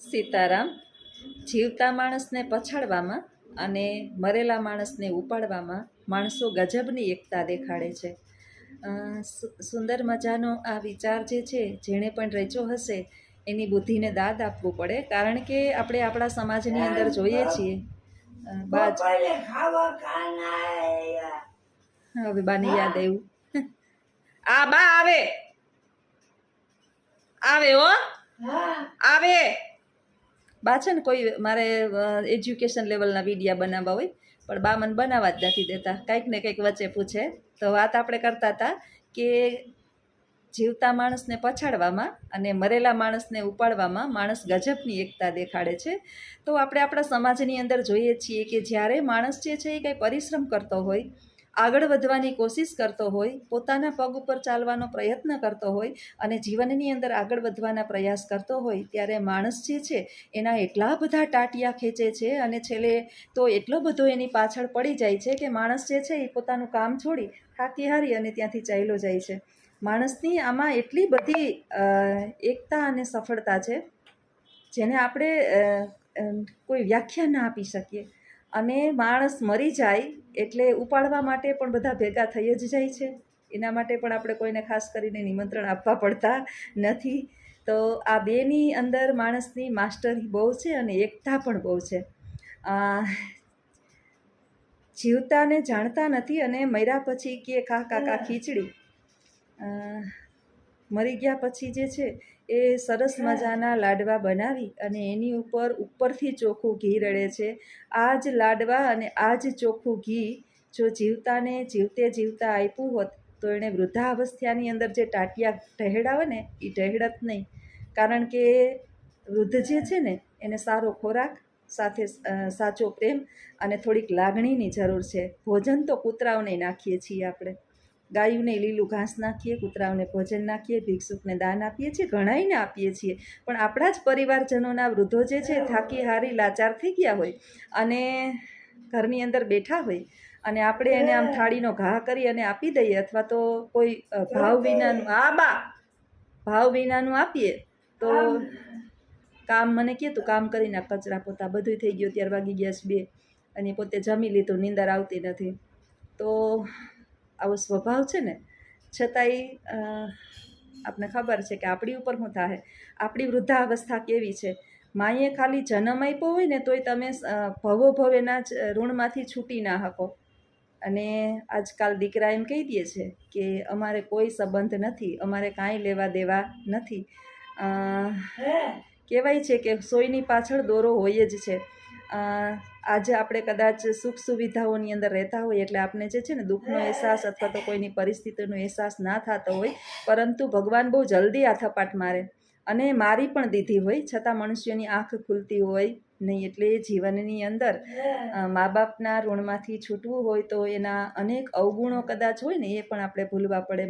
સીતારામ. જીવતા માણસને પછાડવામાં અને મરેલા માણસને ઉપાડવામાં માણસો ગજબની એકતા દેખાડે છે. સુંદર મજાનો આ વિચાર જે છે, જેણે પણ રચ્યો હશે એની બુદ્ધિને દાદ આપવું પડે, કારણ કે આપણે આપણા સમાજની અંદર જોઈએ છીએ. હવે બાની યાદ આવ્યું. આ બા આવે આવે હો આવે બા છે ને, કોઈ મારે એજ્યુકેશન લેવલના વિડીયા બનાવવા હોય પણ બા મને બનાવવા જ નથી દેતા, કંઈક ને કંઈક વચ્ચે પૂછે. તો વાત આપણે કરતા હતા કે જીવતા માણસને પછાડવામાં અને મરેલા માણસને ઉપાડવામાં માણસ ગજબની એકતા દેખાડે છે. તો આપણે આપણા સમાજની અંદર જોઈએ છીએ કે જ્યારે માણસ જે છે એ કંઈ પરિશ્રમ કરતો હોય, આગળ વધવાની કોશિશ કરતો હોય, પોતાના પગ ઉપર ચાલવાનો પ્રયત્ન કરતો હોય અને જીવનની અંદર આગળ વધવાના પ્રયાસ કરતો હોય, ત્યારે માણસ જે છે એના એટલા બધા ટાટિયા ખેંચે છે અને છેલ્લે તો એટલો બધો એની પાછળ પડી જાય છે કે માણસ જે છે એ પોતાનું કામ છોડી થાકી હારી અને ત્યાંથી ચાલ્યો જાય છે. માણસની આમાં એટલી બધી એકતા અને સફળતા છે, જેને આપણે કોઈ વ્યાખ્યા ના આપી શકીએ. અને માણસ મરી જાય એટલે ઉપાડવા માટે પણ બધા ભેગા થઈ જ જાય છે. એના માટે પણ આપણે કોઈને ખાસ કરીને નિમંત્રણ આપવા પડતા નથી. તો આ બેની અંદર માણસની માસ્ટરી બહુ છે અને એકતા પણ બહુ છે. જીવતાને જાણતા નથી અને મર્યા પછી કે ખા કાકા ખીચડી. મરી ગયા પછી જે છે એ સરસ મજાના લાડવા બનાવી અને એની ઉપરથી ચોખ્ખું ઘી રડે છે. આ જ લાડવા અને આ જ ચોખ્ખું ઘી જો જીવતાને જીવતા આપ્યું હોત તો એણે વૃદ્ધાવસ્થાની અંદર જે ટાટિયા ઢહેડાવે ને એ ઢહેડત નહીં. કારણ કે વૃદ્ધ જે છે ને એને સારો ખોરાક સાથે સાચો પ્રેમ અને થોડીક લાગણીની જરૂર છે. ભોજન તો કૂતરાઓને નાખીએ છીએ આપણે, ગાયોને લીલું ઘાસ નાખીએ, કૂતરાઓને ભોજન નાખીએ, ભિક્ષુકને દાન આપીએ છીએ, ઘણાઈને આપીએ છીએ. પણ આપણા જ પરિવારજનોના વૃદ્ધો જે છે થાકી હારી લાચાર થઈ ગયા હોય અને ઘરની અંદર બેઠા હોય અને આપણે એને આમ થાળીનો ઘા કરી અને આપી દઈએ, અથવા તો કોઈ ભાવ વિનાનું આપીએ તો કામ મને કહે તું કામ કરીને કચરા પોતા બધું થઈ ગયું, ત્યાર વાગી ગયા 2 અને પોતે જમી લીધું, નીંદર આવતી નથી. તો આવો સ્વભાવ છે ને, છતાંય આપને ખબર છે કે આપણી ઉપર શું થાય, આપણી વૃદ્ધાવસ્થા કેવી છે. માએ ખાલી જન્મ આપ્યો હોય ને તોય તમે ભવેના જ ઋણમાંથી છૂટી ના શકો. અને આજકાલ દીકરા એમ કહી દે છે કે અમારે કોઈ સંબંધ નથી, અમારે કાંઈ લેવા દેવા નથી. કહેવાય છે કે સોયની પાછળ દોરો હોય જ છે. આજે આપણે કદાચ સુખ સુવિધાઓની અંદર રહેતા હોય એટલે આપણે જે છે ને દુઃખનો અહેસાસ અથવા તો કોઈની પરિસ્થિતિનો અહેસાસ ના થતો હોય, પરંતુ ભગવાન બહુ જલ્દી આ થપાટ મારે અને મારી પણ દીધી હોય છતાં મનુષ્યની આંખ ખુલતી હોય નહીં. એટલે જીવનની અંદર મા બાપના ઋણમાંથી છૂટવું હોય તો એના અનેક અવગુણો કદાચ હોય ને એ પણ આપણે ભૂલવા પડે.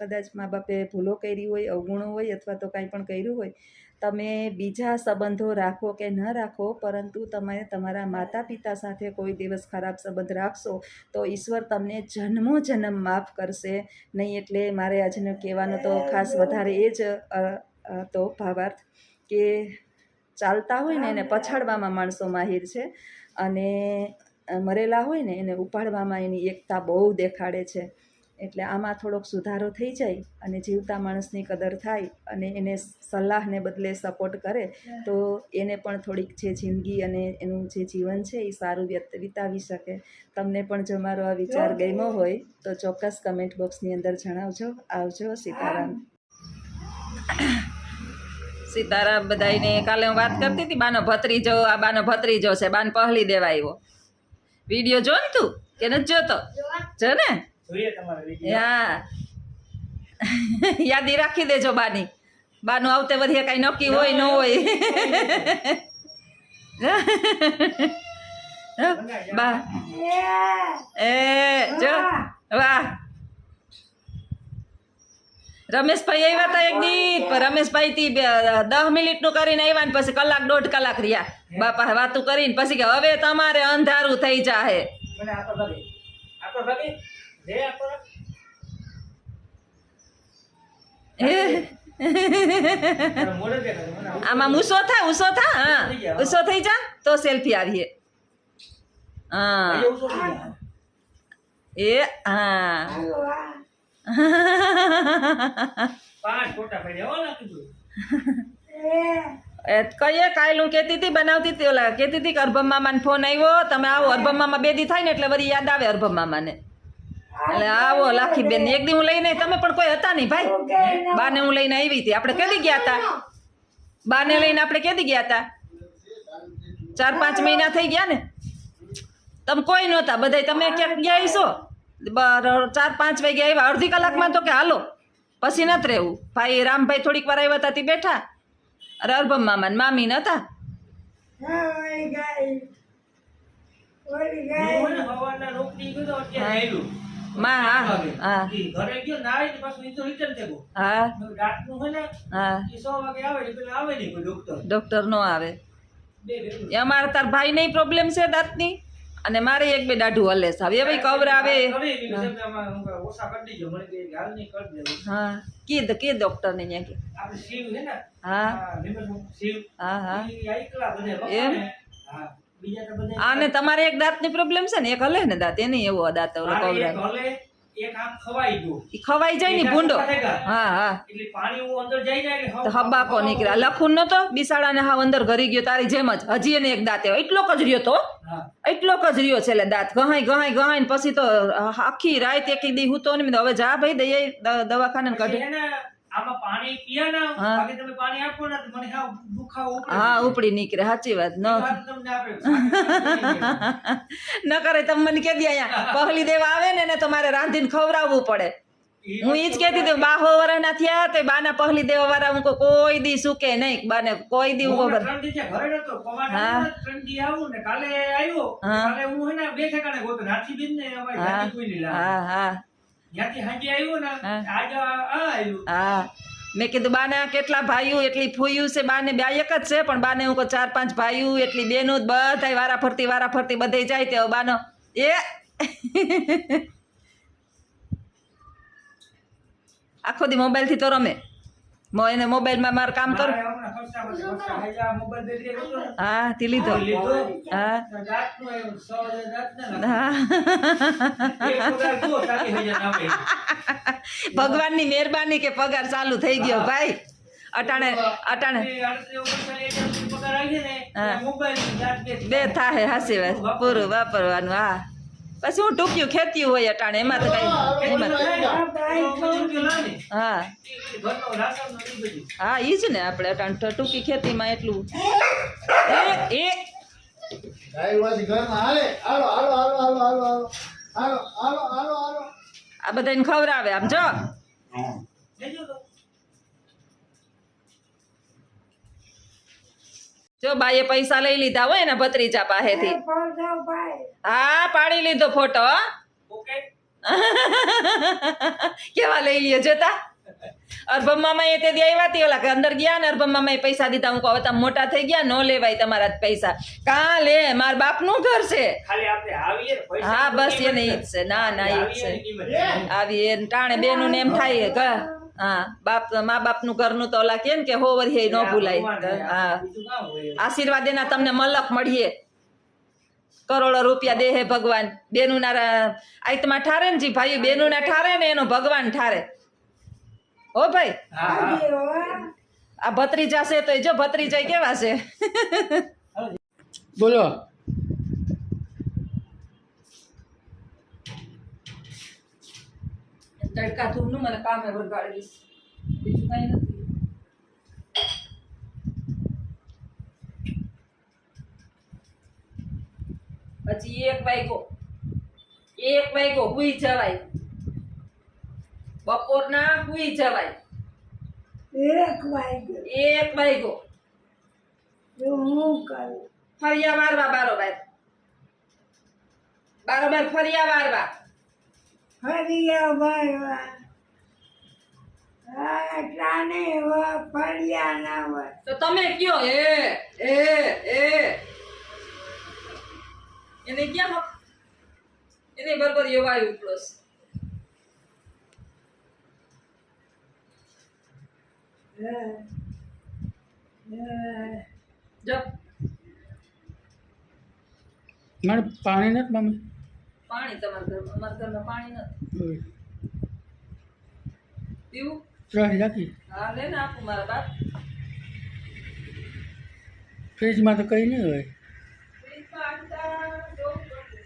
કદાચ મા બાપે ભૂલો કરી હોય, અવગુણો હોય અથવા તો કાંઈ પણ કર્યું હોય. તમે બીજા સંબંધો રાખો કે ન રાખો, પરંતુ તમે તમારા માતા પિતા સાથે કોઈ દિવસ ખરાબ સંબંધ રાખશો તો ઈશ્વર તમને જન્મો જન્મ માફ કરશે નહીં. એટલે મારે આજનો કહેવાનો તો ખાસ વધારે એ જ તો ભાવાર્થ કે ચાલતા હોય ને એને પછાડવામાં માણસો માહિર છે અને મરેલા હોય ને એને ઉપાડવામાં એની એકતા બહુ દેખાડે છે. એટલે આમાં થોડોક સુધારો થઈ જાય અને જીવતા માણસની કદર થાય અને એને સલાહને બદલે સપોર્ટ કરે તો એને પણ થોડીક જે જિંદગી અને એનું જે જીવન છે એ સારું વિતાવી શકે. તમને પણ જો મારો આ વિચાર ગમ્યો હોય તો ચોક્કસ કમેન્ટ બોક્સની અંદર જણાવજો. આવજો. સીતારામ. સીતારામ બધાને. કાલે હું વાત કરતી હતી બાનો ભત્રીજો છે, બાને પહલી દેવા આવ્યો. વિડીયો જો ને તું કે નથી જોતો? જો ને. હા, યાદી રાખી દેજો બાનું આવતે વધીએ કઈ નક્કી હોય ન હોય. બા જો વાહ. રમેશભાઈ આવ્યા હતા એક દી, રમેશભાઈ થી 10 મિનિટનું કરીને આવ્યા ને પછી 1.5 કલાક રહ્યા બાપા વાતું કરીને પછી કે હવે તમારે અંધારું થઈ જાહે. આમાં ઉસો થા હા ઉસો થઈ જા તો સેલ્ફી આવીએ હા એ હા કહીએ કાલ હું કહેતી હતી બનાવતી હતી ઓલા કહેતી હતી કે અરભમ મામાને ફોન આવ્યો તમે આવો અરભમ મામા બે દી થાય ને એટલે વળી યાદ આવે અરભમ મામાને એટલે આવો લાખી બેન એક દી હું લઈને તમે પણ કોઈ હતા નહીં ભાઈ બાને હું લઈને આવી હતી આપણે કેદી ગયા હતા બાને લઈને આપણે કેદી ગયા હતા 4-5 મહિના થઈ ગયા ને તમે કોઈ નહોતા બધા તમે ક્યાંક ગયા છો 4-5 વાગે આવ્યા અડધી કલાકમાં તો કે હાલો પછી નથી રહેવું ભાઈ રામભાઈ થોડીક વાર આવ્યા હતા તે બેઠા અરે અરભમ મામા ને મામી નતા માં હા હા ડોક્ટર નો આવે અમારે તાર ભાઈ નહીં પ્રોબ્લેમ છે દાંતની અને મારે એક બે દાઢું હલે છે હવે ભાઈ કવર આવે હા કે ડોક્ટર ને ત્યાં હા હા એમ આને તમારે એક દાંતની પ્રોબ્લેમ છે ને એક હલે ને દાંત એને એવો દાંત ઓલો કવર ખવાઈ જાય ને ભૂંડો હા હા હબાકો નીકળ્યા લખું નતો બિસાડાને હાવ અંદર ઘરી ગયો તારી જેમ જ હજી એને એક દાંત એટલો જ રહ્યો તો એટલો જ રહ્યો છે એટલે દાંત ગહાય ને પછી તો આખી રાત એક દી હું તો ને હવે જા ભાઈ દઈએ દવાખાને કાઢે હા ઉપડી નીકળે સાચી વાત ન કરે તમે મને કે દે અહીંયા પહલી દેવા આવે ને તો મારે રાંધીને ખવડાવવું પડે હું ઈ જ કહેતી હતી બાહો વરાના થયા તો બાના પહલી દેવા વાળા હું કોઈ દી સુકે નહીં બાને કોઈ દી હું હા હા હા મેં કીધું બાને કેટલા ભાઈઓ એટલી ફૂયું છે બાને બે એક જ છે પણ બાને હું 4-5 ભાઈઓ એટલી બેનો બધા વારા ફરતી બધે જાય તે બાનો એ આખો દી મોબાઈલ થી તો રમે એને મોબાઈલમાં મારે કામ કરું હા તે લીધો હા ભગવાનની મહેરબાની કે પગાર ચાલુ થઈ ગયો ભાઈ અટાણે બે થાય હાસી વાત પૂરું વાપરવાનું હા પછી હું ટૂંક્યું ખેતીયું હોય અટાણે એમાં તો કઈ હા હા ઈ જ ને આપણે અટાણે ટૂંકી ખેતીમાં એટલું આ બધાને ખવડાવે આમ જો બાઈએ પૈસા લઈ લીધા હોય ને ભત્રીજા પાસેથી હા પાડી લીધો ફોટો કેવા લઈ લ્યો જોતા અરભમ મામા એ તે દી આવ્યા હતી ઓલા અંદર ગયા ને અરભમ મામા એ પૈસા દીધા હું કહું હવે તમે મોટા થઈ ગયા નો લેવાય તમારા પૈસા કાં લે માર બાપ નું ઘર છે હા બસ એને ઈ જ છે ના ઈ જ છે આવી એ ટાણે બેનું ને એમ થાય હા મા બાપ નું ઘરનું તો ઓલા કે ને કે હો વરી ન ભૂલાય હા આશીર્વાદ એના તમને મલક મળીએ કરોડો રૂપિયા દેહે ભગવાન બેનું ના આઈતમાં ઠારે ને જી ભાઈ બેનું ના ઠારે ને એનો ભગવાન ઠારે હો ભાઈ આ ભત્રીજા છે તો જો ભત્રીજા કેવા છે બોલો તડકા તું નું મને કામે વગાડીશ બીજું કઈ નથી પછી 1 વાગ્યો હુઈ જવાય બપોરના હુઈ જવાય 1 વાગ્યો ફરિયા વારવા બારોબાર ફરિયા વારવા તો તમે કયો એને ક્યાં એને બરોબર એવાયું પ્લસ જો મારે પાણી નથી મમ્મી. પાણી તમારા ઘરમાં, અમારા ઘરમાં પાણી નથી. પીવું? ત્રણ રાખી હા લે ને આપું મારા બાપ. ફ્રીજમાં તો કંઈ નહીં હોય. ફ્રીજમાં આટલા જોવું પડશે.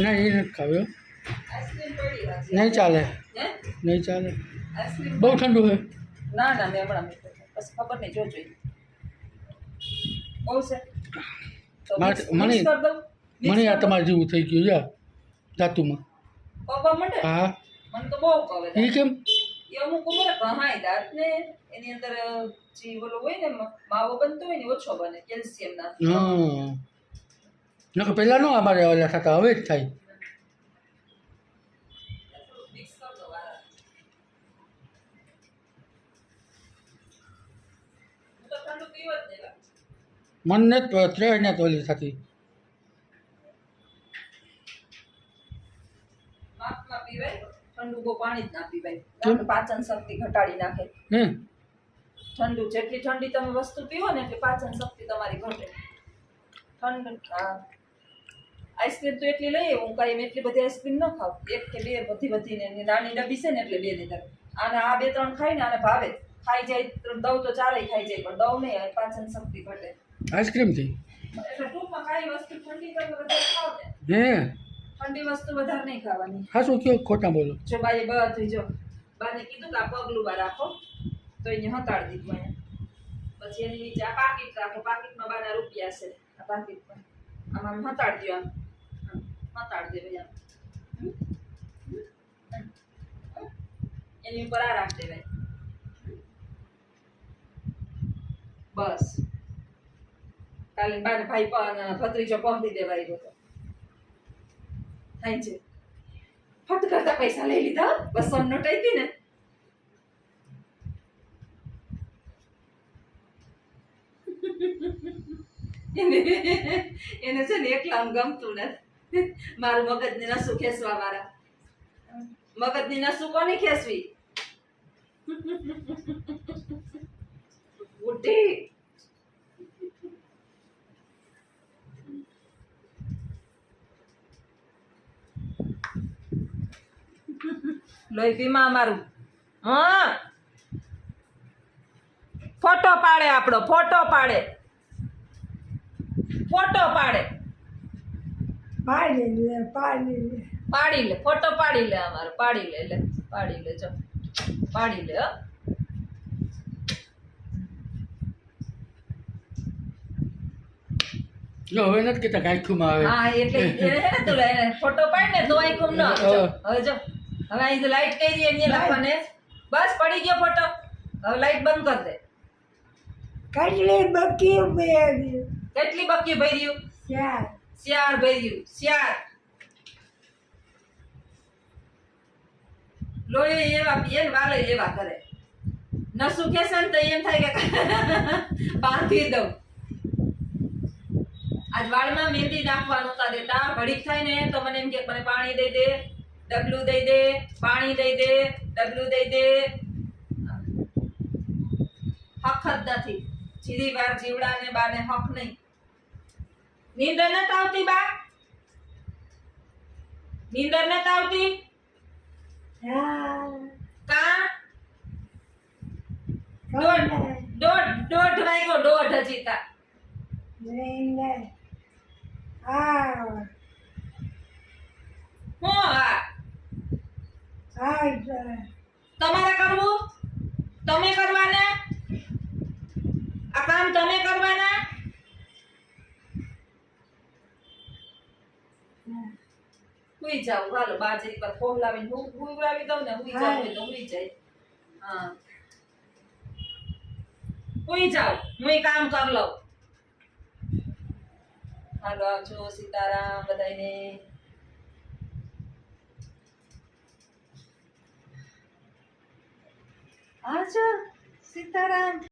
ના એ નથી ખાવ્યો. આઈસ્ક્રીમ પડી હતી. નહીં ચાલે, હે? નહીં ચાલે. આઈસ્ક્રીમ બહુ ઠંડુ છે. ના ના મેં હમણાં મૂક્યો છે. બસ ખબર નહીં જોજો ઈ. બહુ છે તો મારે- mix મને- કરી દઉં? Mix મને આ કરી દઉં? તમારે જેવું થઈ ગયું જા જાતુમાં. પપ્પા માટે હા મને તો બહુ કહે એ કેમ? એ અમુક ઉંમરે કહાય દાંત ને એની અંદર જે ઓલો હોય ને માવો બનતો હોય ને ઓછો બને કેલ્શિયમ ના. હા નકર પહેલાં નો અમારે ઓલા થતા, હવે જ થાય. મિક્સ કરી દો વારા. હું તો ઠંડુ પીવ જ નહીં લા. મન નથી ત્રણ ને તો ઓલી થતી. માપમાં પીવાય ઠંડુ બહુ પાણી જ ના પીવાય. કેમ? પાચન શક્તિ ઘટાડી નાખે. હે ઠંડુ જેટલી ઠંડી તમે વસ્તુ પીવો ને એટલી પાચન શક્તિ તમારી ઘટે. ઠંડ હા આઈસ્ક્રીમ તો એટલી લઈએ હું કાંઈ એટલી બધી આઈસ્ક્રીમ ન ખાવ. એક કે બે વધીને એની નાની ડબ્બી છે ને એટલે બે લીધા. આને આ બે ત્રણ ખાઈને આને ભાવે. ખાઈ જાય દવ તો ચારેય ખાઈ જાય પણ દવ નહીં આવે પાચન શક્તિ ઘટે. આઈસ્ક્રીમથી એટલે ટૂંકમાં કાંઈ વસ્તુ ઠંડી તમે વધારે ખાવ ને હે ઠંડી વસ્તુ વધારે નહીં ખાવાની. હા શું કયો ખોટા બોલો. જો બાએ બધું જો બાને કીધું કે આ પગલું બા રાખો તો એને હતાડી દીધું અહીંયા. પછી એની નીચે આ પાકીટ રાખો. પાકીટમાં બાના રૂપિયા છે. આ પાકીટમાં આમાં હતાડી દો. આમ હતાડી દે આમ. એની ઉપર આ રાખી દેવાય. બસ કાલે બાને ભાઈ ભત્રીજો પહોંચી દેવાય ગયો તો થાય છે. ફટ કરતા પૈસા લઈ લીધા. 200 નોટ આપી ને એને છે ને એકલા આમ ગમતું નથી. મારું મગજની નસું ખેસવા વાળા. મગજની નસું કોની ખેસવી? બુઢી લોહી પીમાં અમારું. હા ફોટો પાડે આપણો. ફોટો પાડે. ફોટો પાડે. પાડી લે. ફોટો પાડી લે અમારો. પાડી લે. લે પાડી લે. જો પાડી લે. હો જો હવે નથી કહેતા ગાયખુમાં આવે. હા એટલે એને છે ને તું ફોટો પાડ ને તો આઈકમ ન આવે. જો હવે જો હવે અહીં તો લાઈટ કરી દે એને લખવાને. બસ પડી ગયો ફોટો. હવે લાઈટ બંધ કર દે. કેટલી બક્કી ભર્યું? 4 ભર્યું. 4 લોહી એવા પીએ ને વાલે એવા કરે. નસું ખેસે ને તો એમ થાય કે બાંધી દઉં. આજ વાળમાં મહેંદી નાખવાનું નતા દેતા. ઘડીક થાય ને તો મને એમ કે મને પાણી દઈ દે, ડબલું દઈ દે, પાણી દઈ દે, ડબલું દઈ દે. હક જ નથી. જીરી વાર જીવડા ને બાને હક નહીં. નીંદર નથી આવતી બા? નીંદર નથી આવતી? કા દોઢ વાગ્યો. દોઢ હજી તા. હું હા તમારે કરવું? તમે કરવાના? આ કામ તમે કરવાના? હુઈ જાવ. હાલો બાજરી પર ફોહલાવીને હુવરાવી દઉં ને. હુઈ જાવ હોય તો હુઈ જાય. હા હુઈ જાવ. હું કામ કર લઉં. હાલો આવજો. સીતારામ બધાને. આવજો સીતારામ.